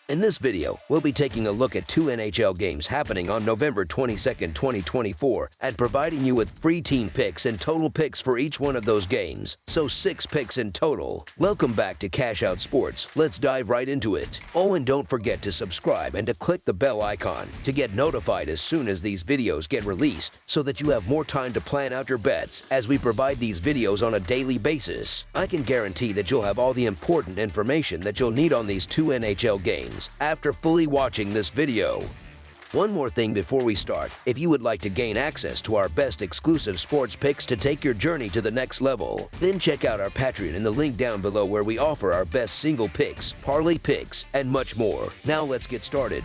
In this video, we'll be taking a look at two NHL games happening on November 22nd, 2024, and providing you with free team picks and total picks for each one of those games, so 6 picks in total. Welcome back to Cash Out Sports. Let's dive right into it. Oh, and don't forget to subscribe and to click the bell icon to get notified as soon as these videos get released, so that you have more time to plan out your bets as we provide these videos on a daily basis. I can guarantee that you'll have all the important information that you'll need on these two NHL games after fully watching this video. One more thing before we start: if you would like to gain access to our best exclusive sports picks to take your journey to the next level, then check out our Patreon in the link down below, where we offer our best single picks, parlay picks, and much more. Now let's get started.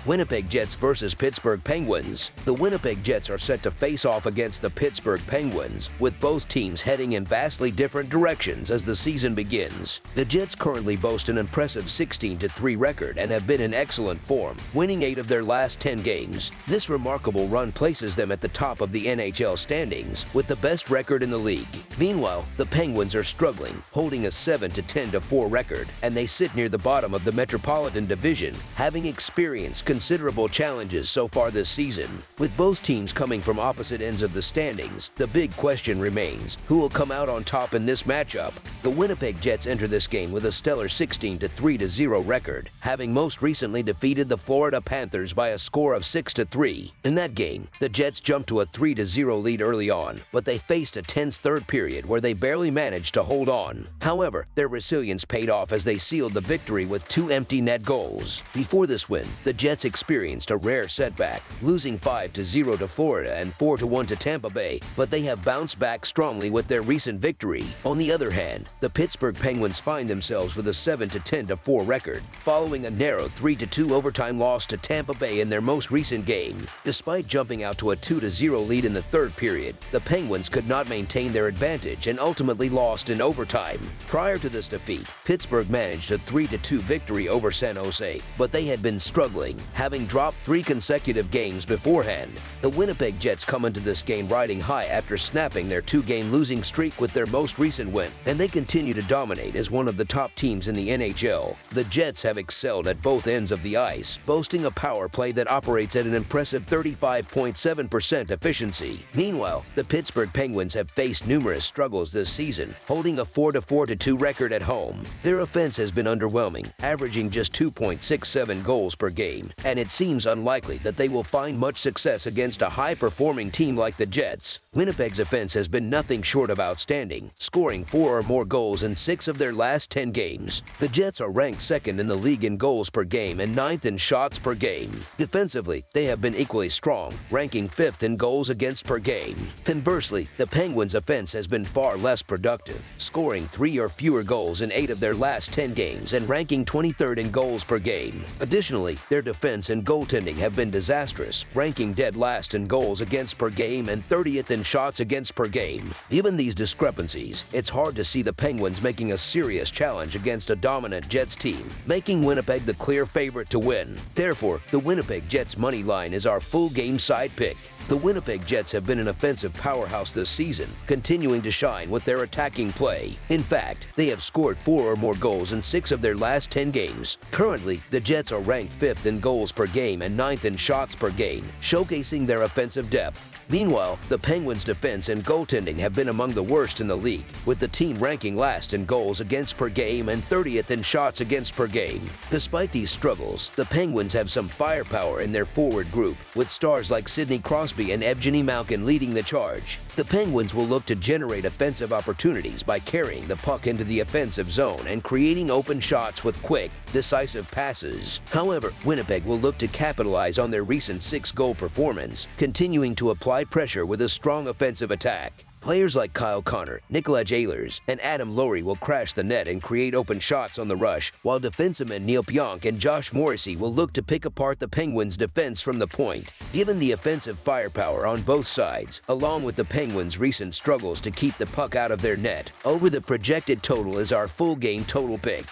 Winnipeg Jets versus Pittsburgh Penguins. The Winnipeg Jets are set to face off against the Pittsburgh Penguins, with both teams heading in vastly different directions as the season begins. The Jets currently boast an impressive 16-3 record and have been in excellent form, winning 8 of their last 10 games. This remarkable run places them at the top of the NHL standings, with the best record in the league. Meanwhile, the Penguins are struggling, holding a 7-10-4 record, and they sit near the bottom of the Metropolitan Division, having experienced considerable challenges so far this season. With both teams coming from opposite ends of the standings, the big question remains: who will come out on top in this matchup? The Winnipeg Jets enter this game with a stellar 16-3-0 record, having most recently defeated the Florida Panthers by a score of 6-3. In that game, the Jets jumped to a 3-0 lead early on, but they faced a tense third period where they barely managed to hold on. However, their resilience paid off as they sealed the victory with 2 empty net goals. Before this win, the Jets experienced a rare setback, losing 5-0 to Florida and 4-1 to Tampa Bay, but they have bounced back strongly with their recent victory. On the other hand, the Pittsburgh Penguins find themselves with a 7-10-4 record, following a narrow 3-2 overtime loss to Tampa Bay in their most recent game. Despite jumping out to a 2-0 lead in the third period, the Penguins could not maintain their advantage and ultimately lost in overtime. Prior to this defeat, Pittsburgh managed a 3-2 victory over San Jose, but they had been struggling, having dropped 3 consecutive games beforehand. The Winnipeg Jets come into this game riding high after snapping their 2-game losing streak with their most recent win, and they continue to dominate as one of the top teams in the NHL. The Jets have excelled at both ends of the ice, boasting a power play that operates at an impressive 35.7% efficiency. Meanwhile, the Pittsburgh Penguins have faced numerous struggles this season, holding a 4-2 record at home. Their offense has been underwhelming, averaging just 2.67 goals per game, and it seems unlikely that they will find much success against a high-performing team like the Jets. Winnipeg's offense has been nothing short of outstanding, scoring 4 or more goals in 6 of their last 10 games. The Jets are ranked second in the league in goals per game and 9th in shots per game. Defensively, they have been equally strong, ranking 5th in goals against per game. Conversely, the Penguins' offense has been far less productive, scoring 3 or fewer goals in 8 of their last 10 games and ranking 23rd in goals per game. Additionally, their defense and goaltending have been disastrous, ranking dead last in goals against per game and 30th in shots against per game. Given these discrepancies, it's hard to see the Penguins making a serious challenge against a dominant Jets team, making Winnipeg the clear favorite to win. Therefore, the Winnipeg Jets money line is our full game side pick. The Winnipeg Jets have been an offensive powerhouse this season, continuing to shine with their attacking play. In fact, they have scored 4 or more goals in 6 of their last 10 games. Currently, the Jets are ranked 5th in goals per game and 9th in shots per game, showcasing their offensive depth. Meanwhile, the Penguins' defense and goaltending have been among the worst in the league, with the team ranking last in goals against per game and 30th in shots against per game. Despite these struggles, the Penguins have some firepower in their forward group, with stars like Sidney Crosby and Evgeny Malkin leading the charge. The Penguins will look to generate offensive opportunities by carrying the puck into the offensive zone and creating open shots with quick, decisive passes. However, Winnipeg will look to capitalize on their recent 6-goal performance, continuing to apply pressure with a strong offensive attack. Players like Kyle Connor, Nikolaj Ehlers, and Adam Lowry will crash the net and create open shots on the rush, while defensemen Neil Pionk and Josh Morrissey will look to pick apart the Penguins' defense from the point. Given the offensive firepower on both sides, along with the Penguins' recent struggles to keep the puck out of their net, over the projected total is our full game total pick.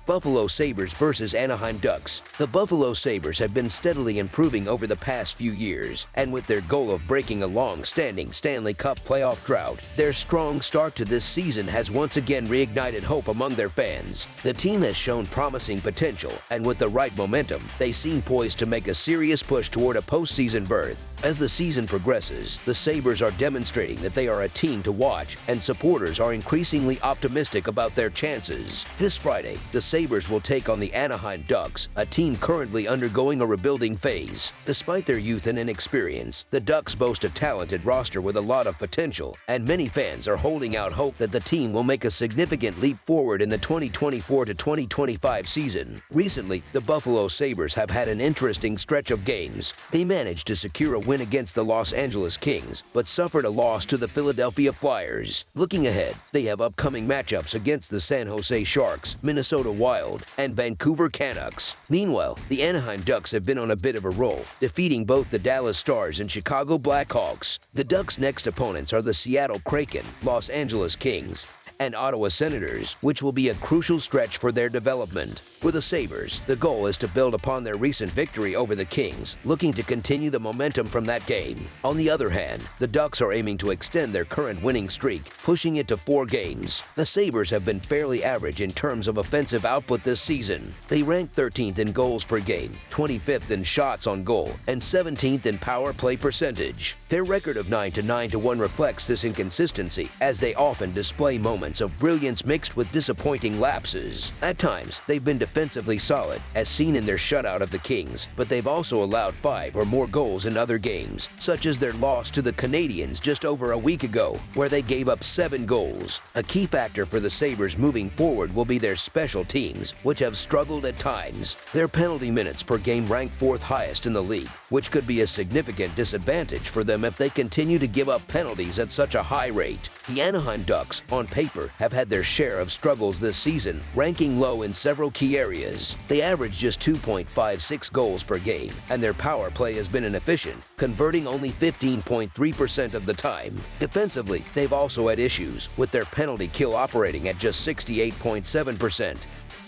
Buffalo Sabres versus Anaheim Ducks. The Buffalo Sabres have been steadily improving over the past few years, and with their goal of breaking a long-standing Stanley Cup playoff drought, their strong start to this season has once again reignited hope among their fans. The team has shown promising potential, and with the right momentum, they seem poised to make a serious push toward a postseason berth. As the season progresses, the Sabres are demonstrating that they are a team to watch, and supporters are increasingly optimistic about their chances. This Friday, the Sabres will take on the Anaheim Ducks, a team currently undergoing a rebuilding phase. Despite their youth and inexperience, the Ducks boast a talented roster with a lot of potential, and many fans are holding out hope that the team will make a significant leap forward in the 2024 to 2025 season. Recently, the Buffalo Sabres have had an interesting stretch of games. They managed to secure a win against the Los Angeles Kings, but suffered a loss to the Philadelphia Flyers. Looking ahead, they have upcoming matchups against the San Jose Sharks, Minnesota Wild, and Vancouver Canucks. Meanwhile, the Anaheim Ducks have been on a bit of a roll, defeating both the Dallas Stars and Chicago Blackhawks. The Ducks' next opponents are the Seattle Kraken, Los Angeles Kings, and Ottawa Senators, which will be a crucial stretch for their development. With the Sabres, the goal is to build upon their recent victory over the Kings, looking to continue the momentum from that game. On the other hand, the Ducks are aiming to extend their current winning streak, pushing it to 4 games. The Sabres have been fairly average in terms of offensive output this season. They rank 13th in goals per game, 25th in shots on goal, and 17th in power play percentage. Their record of 9-9-1 reflects this inconsistency, as they often display moments of brilliance mixed with disappointing lapses. At times, they've been defensively solid, as seen in their shutout of the Kings, but they've also allowed 5 or more goals in other games, such as their loss to the Canadiens just over a week ago, where they gave up 7 goals. A key factor for the Sabres moving forward will be their special teams, which have struggled at times. Their penalty minutes per game rank 4th highest in the league, which could be a significant disadvantage for them if they continue to give up penalties at such a high rate. The Anaheim Ducks, on paper, have had their share of struggles this season, ranking low in several key areas. They average just 2.56 goals per game, and their power play has been inefficient, converting only 15.3% of the time. Defensively, they've also had issues, with their penalty kill operating at just 68.7%.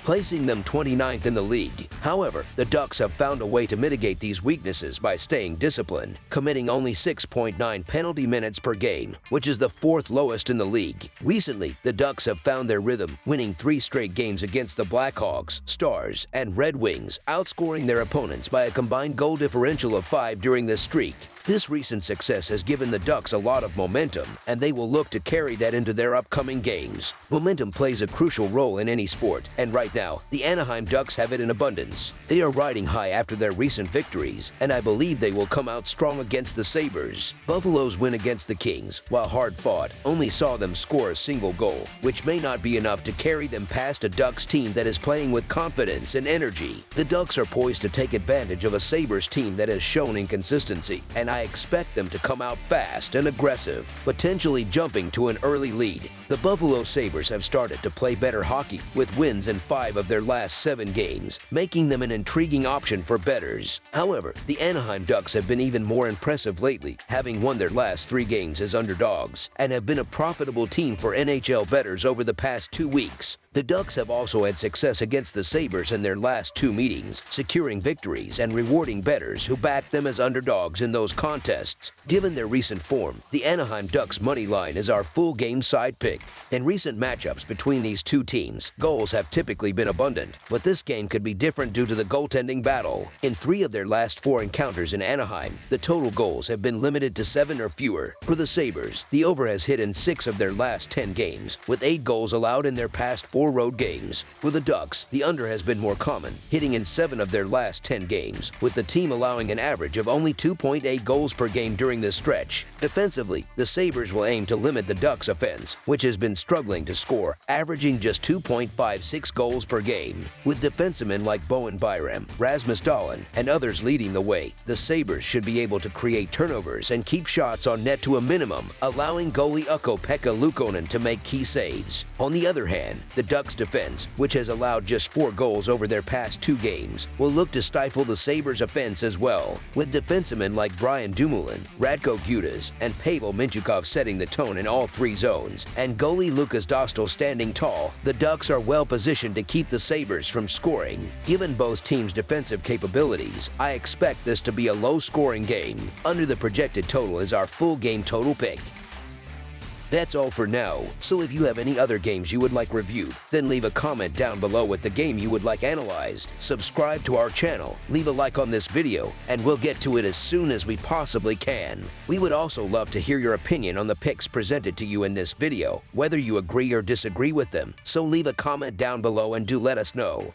placing them 29th in the league. However, the Ducks have found a way to mitigate these weaknesses by staying disciplined, committing only 6.9 penalty minutes per game, which is the 4th lowest in the league. Recently, the Ducks have found their rhythm, winning 3 straight games against the Blackhawks, Stars, and Red Wings, outscoring their opponents by a combined goal differential of 5 during this streak. This recent success has given the Ducks a lot of momentum, and they will look to carry that into their upcoming games. Momentum plays a crucial role in any sport, and right now, the Anaheim Ducks have it in abundance. They are riding high after their recent victories, and I believe they will come out strong against the Sabres. Buffalo's win against the Kings, while hard-fought, only saw them score a single goal, which may not be enough to carry them past a Ducks team that is playing with confidence and energy. The Ducks are poised to take advantage of a Sabres team that has shown inconsistency, and I expect them to come out fast and aggressive, potentially jumping to an early lead. The Buffalo Sabres have started to play better hockey, with wins in 5 of their last 7 games, making them an intriguing option for bettors. However, the Anaheim Ducks have been even more impressive lately, having won their last 3 games as underdogs, and have been a profitable team for NHL bettors over the past 2 weeks. The Ducks have also had success against the Sabres in their last 2 meetings, securing victories and rewarding bettors who backed them as underdogs in those contests. Given their recent form, the Anaheim Ducks money line is our full game side pick. In recent matchups between these 2 teams, goals have typically been abundant, but this game could be different due to the goaltending battle. In 3 of their last 4 encounters in Anaheim, the total goals have been limited to 7 or fewer. For the Sabres, the over has hit in 6 of their last 10 games, with 8 goals allowed in their past 4 road games. For the Ducks, the under has been more common, hitting in 7 of their last 10 games, with the team allowing an average of only 2.8 goals per game during this stretch. Defensively, the Sabres will aim to limit the Ducks' offense, which has been struggling to score, averaging just 2.56 goals per game. With defensemen like Bowen Byram, Rasmus Dahlin, and others leading the way, the Sabres should be able to create turnovers and keep shots on net to a minimum, allowing goalie Ukko-Pekka Luukkonen to make key saves. On the other hand, the Ducks defense, which has allowed just 4 goals over their past 2 games, will look to stifle the Sabres offense as well, with defensemen like Brian Dumoulin, Radko Gudas, and Pavel Mintyukov setting the tone in all 3 zones, and goalie Lucas Dostal standing tall. The Ducks are well positioned to keep the Sabres from scoring. Given both teams' defensive capabilities, I expect this to be a low-scoring game. Under the projected total is our full game total pick. That's all for now, so if you have any other games you would like reviewed, then leave a comment down below with the game you would like analyzed. Subscribe to our channel, leave a like on this video, and we'll get to it as soon as we possibly can. We would also love to hear your opinion on the picks presented to you in this video, whether you agree or disagree with them, so leave a comment down below and do let us know.